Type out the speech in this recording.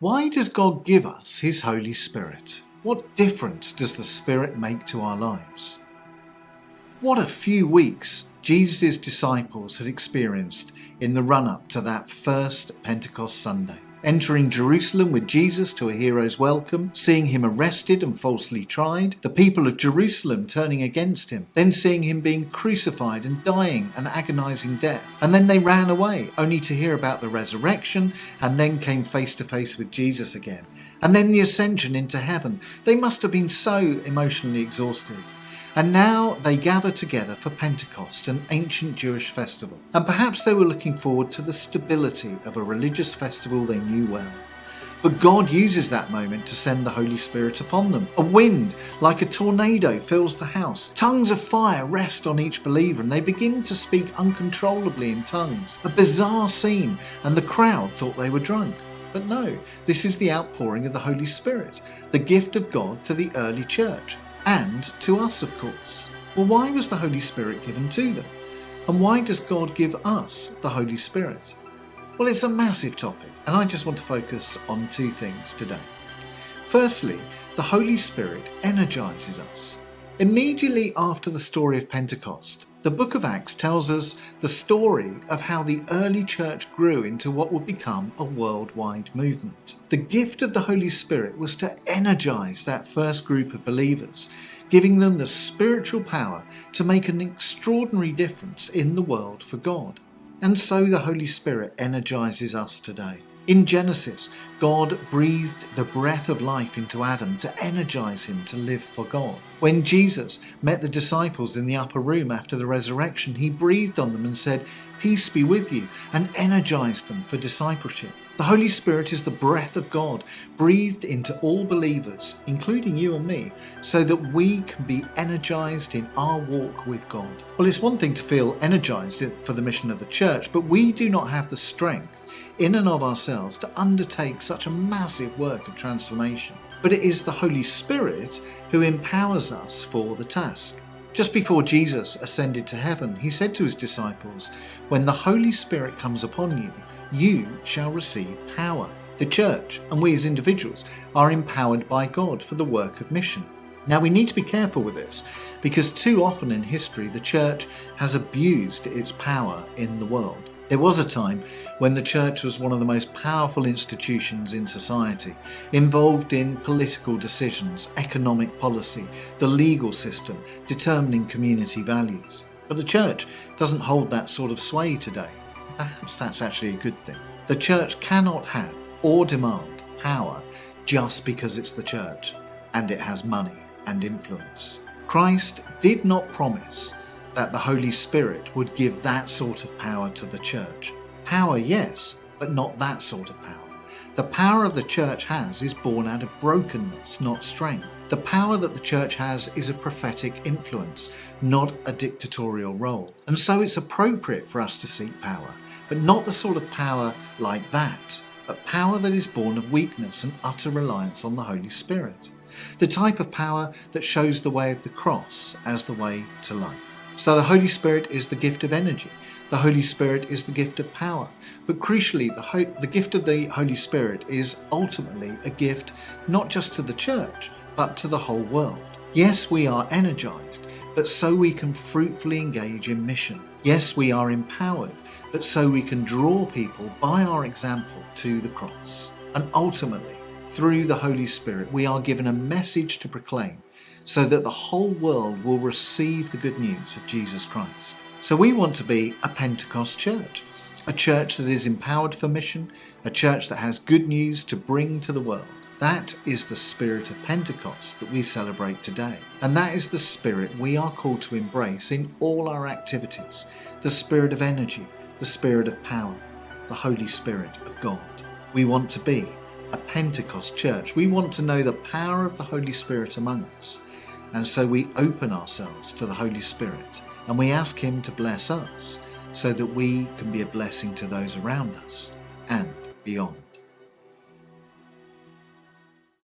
Why does God give us His Holy Spirit? What difference does the Spirit make to our lives? What a few weeks Jesus' disciples had experienced in the run-up to that first Pentecost Sunday. Entering Jerusalem with Jesus to a hero's welcome, seeing him arrested and falsely tried, the people of Jerusalem turning against him, then seeing him being crucified and dying an agonising death. And then they ran away, only to hear about the resurrection, and then came face to face with Jesus again. And then the Ascension into heaven. They must have been so emotionally exhausted. And now they gather together for Pentecost, an ancient Jewish festival. And perhaps they were looking forward to the stability of a religious festival they knew well. But God uses that moment to send the Holy Spirit upon them. A wind, like a tornado, fills the house. Tongues of fire rest on each believer, and they begin to speak uncontrollably in tongues. A bizarre scene, and the crowd thought they were drunk. But no, this is the outpouring of the Holy Spirit, the gift of God to the early church. And to us, of course. Well, why was the Holy Spirit given to them? And why does God give us the Holy Spirit? Well, it's a massive topic, and I just want to focus on two things today. Firstly, the Holy Spirit energizes us. Immediately after the story of Pentecost, the book of Acts tells us the story of how the early church grew into what would become a worldwide movement. The gift of the Holy Spirit was to energize that first group of believers, giving them the spiritual power to make an extraordinary difference in the world for God. And so the Holy Spirit energizes us today. In Genesis, God breathed the breath of life into Adam to energize him to live for God. When Jesus met the disciples in the upper room after the resurrection, he breathed on them and said, "Peace be with you," and energized them for discipleship. The Holy Spirit is the breath of God, breathed into all believers, including you and me, so that we can be energized in our walk with God. Well, it's one thing to feel energized for the mission of the church, but we do not have the strength in and of ourselves to undertake such a massive work of transformation. But it is the Holy Spirit who empowers us for the task. Just before Jesus ascended to heaven, he said to his disciples, "When the Holy Spirit comes upon you, you shall receive power." The church, and we as individuals, are empowered by God for the work of mission. Now, we need to be careful with this, because too often in history the church has abused its power in the world. There was a time when the church was one of the most powerful institutions in society, involved in political decisions, economic policy, the legal system, determining community values. But the church doesn't hold that sort of sway today. Perhaps that's actually a good thing. The church cannot have or demand power just because it's the church and it has money and influence. Christ did not promise that the Holy Spirit would give that sort of power to the church. Power, yes, but not that sort of power. The power the church has is born out of brokenness, not strength. The power that the church has is a prophetic influence, not a dictatorial role. And so it's appropriate for us to seek power, but not the sort of power like that, but power that is born of weakness and utter reliance on the Holy Spirit. The type of power that shows the way of the cross as the way to life. So the Holy Spirit is the gift of energy. The Holy Spirit is the gift of power. But crucially, the gift of the Holy Spirit is ultimately a gift not just to the church, but to the whole world. Yes, we are energized, but so we can fruitfully engage in mission. Yes, we are empowered, but so we can draw people by our example to the cross. And ultimately, through the Holy Spirit, we are given a message to proclaim, so that the whole world will receive the good news of Jesus Christ. So we want to be a Pentecost church, a church that is empowered for mission, a church that has good news to bring to the world. That is the spirit of Pentecost that we celebrate today. And that is the spirit we are called to embrace in all our activities, the spirit of energy, the spirit of power, the Holy Spirit of God. We want to be a Pentecost church. We want to know the power of the Holy Spirit among us. And so we open ourselves to the Holy Spirit and we ask him to bless us so that we can be a blessing to those around us and beyond.